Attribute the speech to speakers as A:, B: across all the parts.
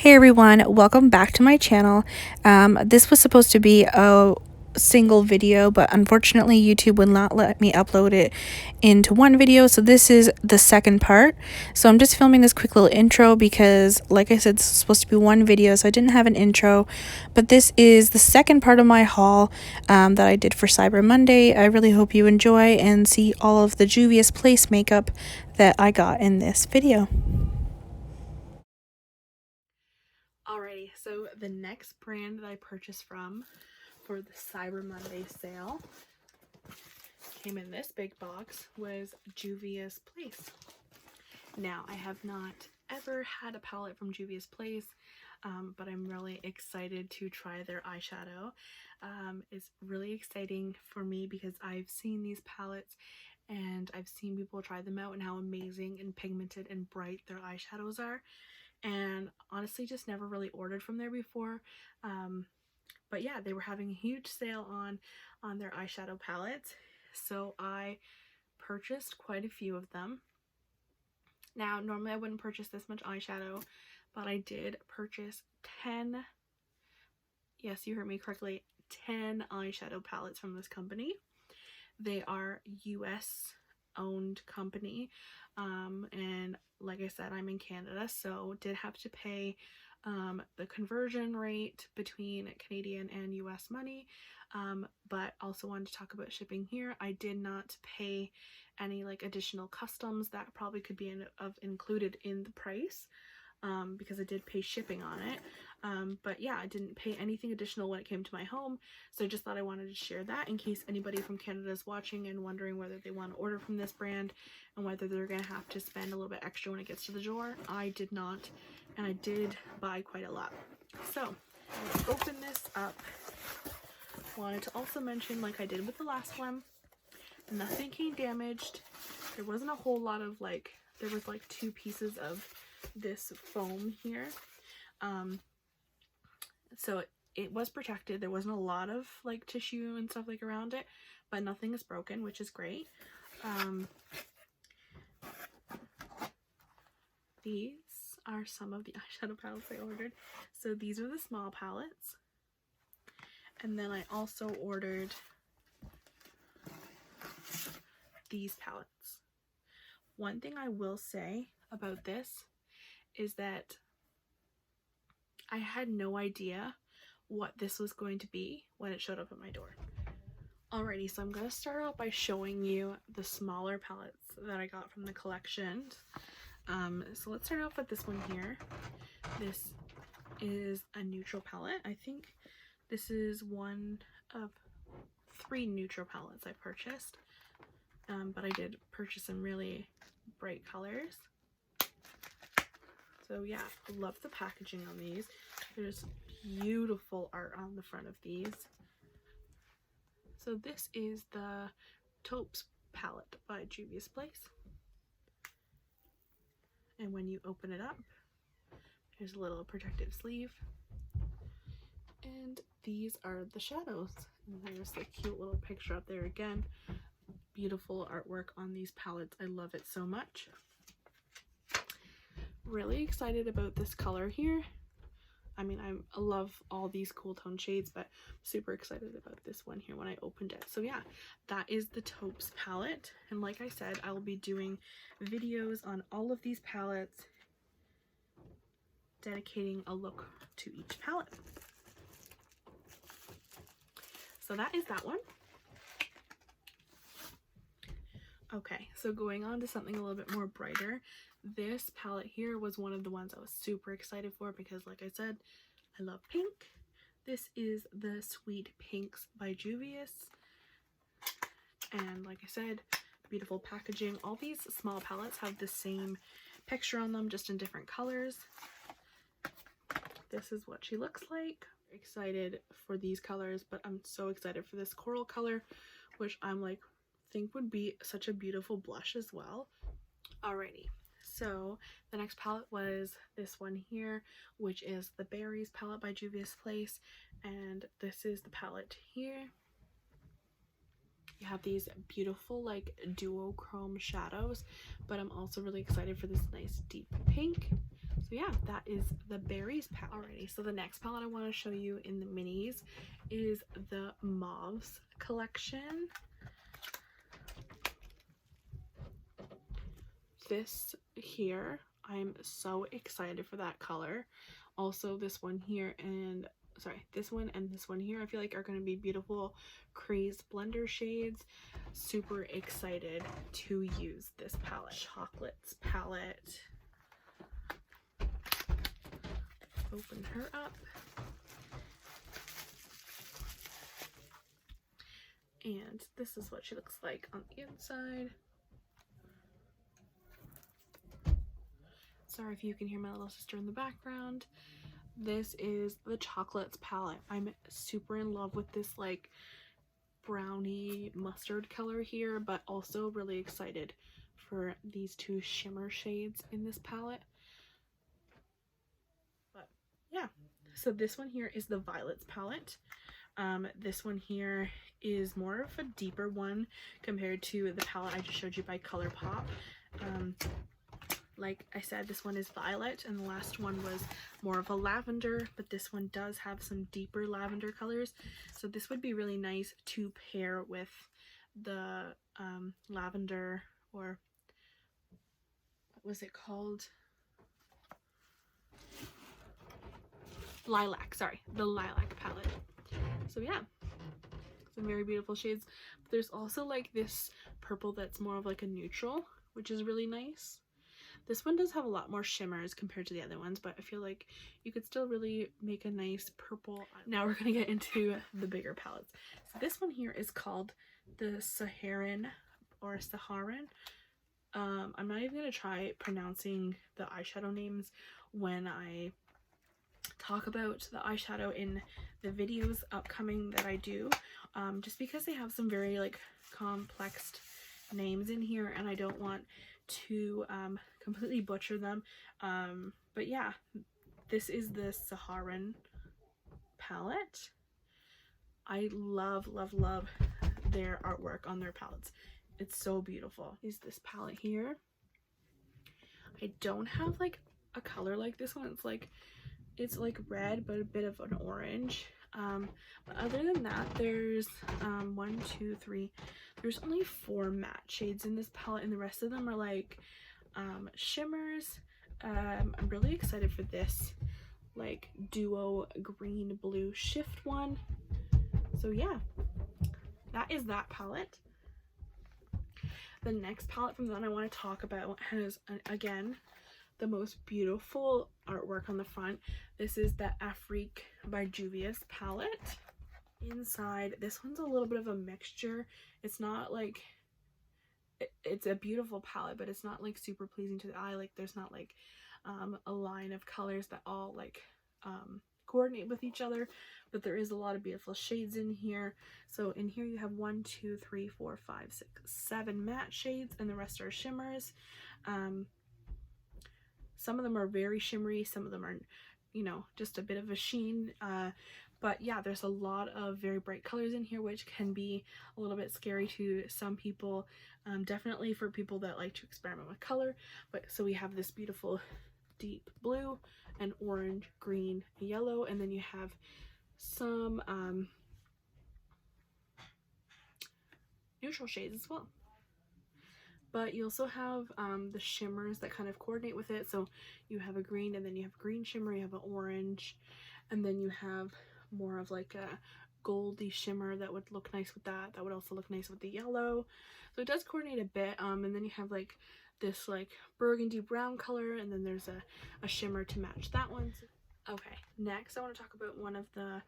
A: Hey everyone, welcome back to my channel. This was supposed to be a single video, but unfortunately YouTube would not let me upload it into one video, so this is the second part. So I'm just filming this quick little intro because, like I said, this is supposed to be one video, so I didn't have an intro. But this is the second part of my haul that I did for Cyber Monday. I really hope you enjoy and see all of the Juvia's Place makeup that I got in this video. Alrighty, so the next brand that I purchased from for the Cyber Monday sale came in this big box was Juvia's Place. Now, I have not ever had a palette from Juvia's Place, but I'm really excited to try their eyeshadow. It's really exciting for me because I've seen these palettes and I've seen people try them out and how amazing and pigmented and bright their eyeshadows are. And honestly just never really ordered from there before, but yeah, they were having a huge sale on their eyeshadow palettes, so I purchased quite a few of them. Now normally I wouldn't purchase this much eyeshadow, but I did purchase 10, yes you heard me correctly, 10 eyeshadow palettes from this company. They are US owned company, and like I said, I'm in Canada, so did have to pay the conversion rate between Canadian and US money, but also wanted to talk about shipping here. I did not pay any like additional customs that probably could be included in the price, because I did pay shipping on it. But yeah, I didn't pay anything additional when it came to my home, so I just thought I wanted to share that in case anybody from Canada is watching and wondering whether they want to order from this brand and whether they're going to have to spend a little bit extra when it gets to the door. I did not, and I did buy quite a lot. So let's open this up. Wanted to also mention, like I did with the last one, nothing came damaged. There wasn't a whole lot of like, there was like 2 pieces of this foam here, so it was protected. There wasn't a lot of like tissue and stuff like around it, but nothing is broken, which is great. These are some of the eyeshadow palettes I ordered. So these are the small palettes, and then I also ordered these palettes. One thing I will say about this is that I had no idea what this was going to be when it showed up at my door. Alrighty, so I'm going to start out by showing you the smaller palettes that I got from the collection. So let's start off with this one here. This is a neutral palette. I think this is one of 3 neutral palettes I purchased, but I did purchase some really bright colors. So yeah, love the packaging on these. There's beautiful art on the front of these. So this is the Taupes palette by Juvia's Place. And when you open it up, there's a little protective sleeve. And these are the shadows. And there's a cute little picture up there again. Beautiful artwork on these palettes. I love it so much. Really excited about this color here. I mean, I love all these cool tone shades, but super excited about this one here when I opened it. So yeah, that is the Taupes palette. And like I said, I will be doing videos on all of these palettes, dedicating a look to each palette. So that is that one. Okay, so going on to something a little bit more brighter. This palette here was one of the ones I was super excited for because, like I said, I love pink. This is the Sweet Pinks by Juvia's. And like I said, beautiful packaging. All these small palettes have the same picture on them, just in different colors. This is what she looks like. Excited for these colors, but I'm so excited for this coral color, which I'm like, think would be such a beautiful blush as well. Alrighty, so the next palette was this one here, which is the Berries palette by Juvia's Place, and this is the palette here. You have these beautiful like duochrome shadows, but I'm also really excited for this nice deep pink. So yeah, that is the Berries palette. Alrighty, so the next palette I want to show you in the minis is the Mauves collection. This here, I'm so excited for that color. Also this one here and this one and this one here I feel like are going to be beautiful crease blender shades. Super excited to use this palette. Chocolates palette. Open her up. And this is what she looks like on the inside. Sorry if you can hear my little sister in the background. This is the Chocolates palette. I'm super in love with this like brownie mustard color here, but also really excited for these two shimmer shades in this palette. But yeah, so this one here is the Violets palette. This one here is more of a deeper one compared to the palette I just showed you by ColourPop. Like I said, this one is violet and the last one was more of a lavender, but this one does have some deeper lavender colors. So this would be really nice to pair with the lavender, or what was it called? Lilac, sorry, the lilac palette. So yeah, some very beautiful shades. But there's also like this purple that's more of like a neutral, which is really nice. This one does have a lot more shimmers compared to the other ones, but I feel like you could still really make a nice purple. Now we're going to get into the bigger palettes. So this one here is called the Saharan or Saharan. I'm not even going to try pronouncing the eyeshadow names when I talk about the eyeshadow in the videos upcoming that I do, just because they have some very like complex names in here and I don't want to completely butcher them. But yeah, this is the Saharan palette. I love their artwork on their palettes. It's so beautiful. Is this palette here. I don't have like a color like this one. It's like red but a bit of an orange. But other than that, there's 1, 2, 3, there's only 4 matte shades in this palette and the rest of them are like shimmers. I'm really excited for this like duo green blue shift one. So yeah, that is that palette. The next palette from the one I want to talk about has again the most beautiful artwork on the front. This is the Afrique by Juvia's palette. Inside, this one's a little bit of a mixture. It's not like, it's a beautiful palette, but it's not like super pleasing to the eye. Like there's not like a line of colors that all like coordinate with each other, but there is a lot of beautiful shades in here. So in here you have 1, 2, 3, 4, 5, 6, 7 matte shades and the rest are shimmers. Some of them are very shimmery, some of them are, you know, just a bit of a sheen. But yeah, there's a lot of very bright colors in here, which can be a little bit scary to some people. Definitely for people that like to experiment with color. But so we have this beautiful deep blue and orange, green, yellow, and then you have some neutral shades as well. But you also have the shimmers that kind of coordinate with it. So you have a green and then you have green shimmer, you have an orange, and then you have more of like a goldy shimmer that would look nice with that. That would also look nice with the yellow. So it does coordinate a bit. And then you have like this like burgundy brown color, and then there's a shimmer to match that one. Okay, next I want to talk about one of the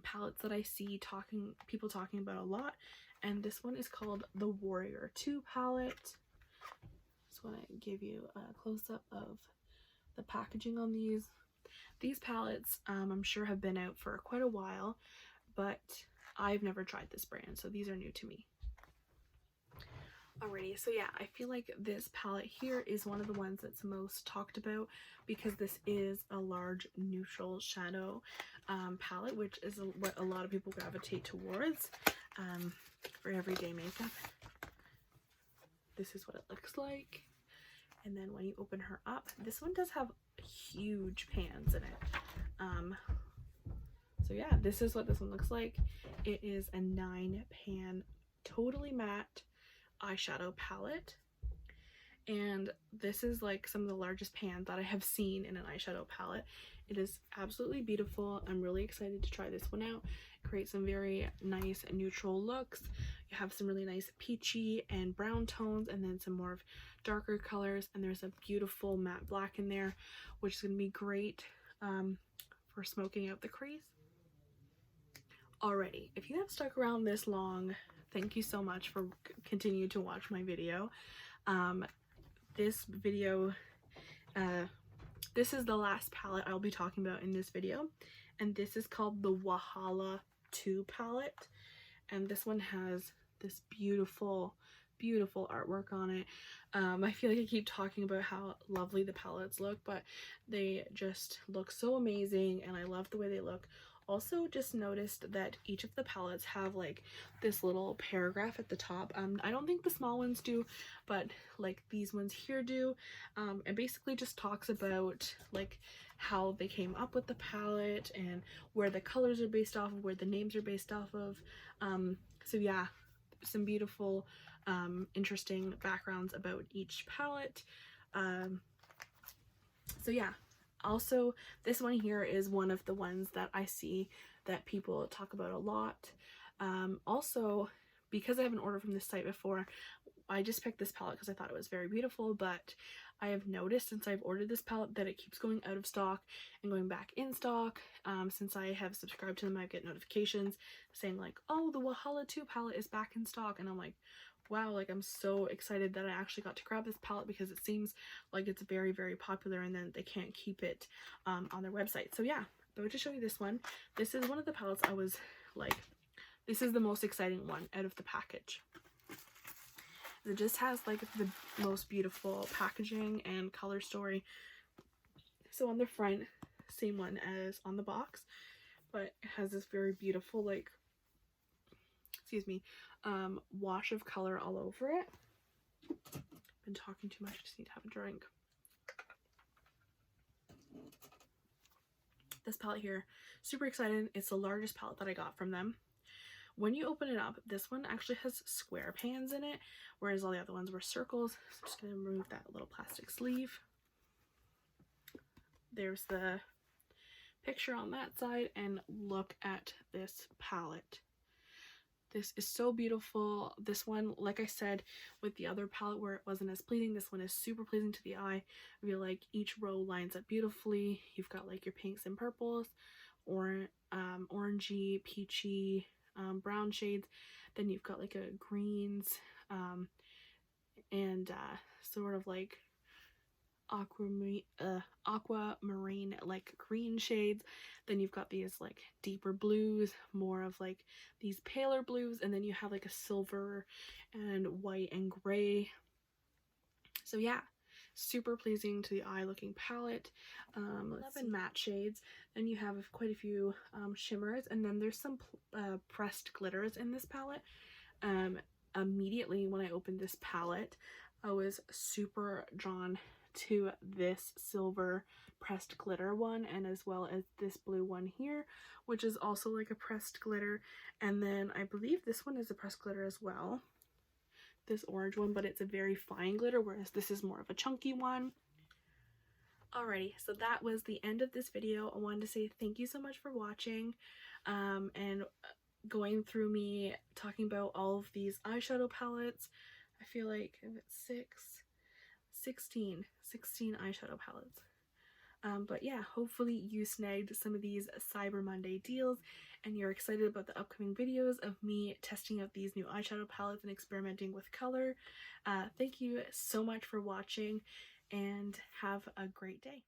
A: palettes that I see people talking about a lot, and this one is called the Warrior 2 palette. Just want to give you a close-up of the packaging on these. These palettes I'm sure have been out for quite a while, but I've never tried this brand, so these are new to me. Alrighty, so yeah, I feel like this palette here is one of the ones that's most talked about because this is a large neutral shadow palette, which is what a lot of people gravitate towards for everyday makeup. This is what it looks like. And then when you open her up, this one does have huge pans in it. So yeah, this is what this one looks like. It is a 9-pan, totally matte eyeshadow palette. And this is like some of the largest pans that I have seen in an eyeshadow palette. It is absolutely beautiful. I'm really excited to try this one out. Create some very nice neutral looks. You have some really nice peachy and brown tones, and then some more of darker colors, and there's a beautiful matte black in there, which is going to be great for smoking out the crease. Alrighty, if you have stuck around this long, thank you so much for continuing to watch my video. This is the last palette I'll be talking about in this video, and this is called the Wahala 2 palette, and this one has this beautiful artwork on it. I feel like I keep talking about how lovely the palettes look, but they just look so amazing, and I love the way they look. Also, just noticed that each of the palettes have like this little paragraph at the top. I don't think the small ones do, but like these ones here do. It basically just talks about like how they came up with the palette and where the colors are based off of, where the names are based off of. So yeah, some beautiful interesting backgrounds about each palette. So yeah. Also, this one here is one of the ones that I see that people talk about a lot. Also, because I haven't ordered from this site before, I just picked this palette because I thought it was very beautiful, but I have noticed since I've ordered this palette that it keeps going out of stock and going back in stock. Since I have subscribed to them, I get notifications saying like, oh, the Wahala 2 palette is back in stock, and I'm like, wow, like I'm so excited that I actually got to grab this palette because it seems like it's very popular, and then they can't keep it on their website. So yeah, I'm going to show you this one. This is one of the palettes I was like, this is the most exciting one out of the package. It just has like the most beautiful packaging and color story. So on the front, same one as on the box, but it has this very beautiful like, excuse me, wash of color all over it. Been talking too much, just need to have a drink. This palette here, super excited. It's the largest palette that I got from them. When you open it up, this one actually has square pans in it, whereas all the other ones were circles. So I'm just going to remove that little plastic sleeve. There's the picture on that side, and look at this palette. This is so beautiful. This one, like I said, with the other palette where it wasn't as pleasing, this one is super pleasing to the eye. I feel like each row lines up beautifully. You've got like your pinks and purples, or orangey, peachy, brown shades. Then you've got like a greens, and sort of like aquamarine like green shades. Then you've got these like deeper blues, more of like these paler blues, and then you have like a silver and white and gray. So yeah, super pleasing to the eye looking palette. 11 matte shades. Then you have quite a few shimmers, and then there's some pressed glitters in this palette. Immediately when I opened this palette, I was super drawn to this silver pressed glitter one, and as well as this blue one here, which is also like a pressed glitter. And then I believe this one is a pressed glitter as well, this orange one, but it's a very fine glitter, whereas this is more of a chunky one. Alrighty, so that was the end of this video. I wanted to say thank you so much for watching and going through me talking about all of these eyeshadow palettes. I feel like it's 16 eyeshadow palettes. But yeah, hopefully you snagged some of these Cyber Monday deals and you're excited about the upcoming videos of me testing out these new eyeshadow palettes and experimenting with color. Thank you so much for watching, and have a great day.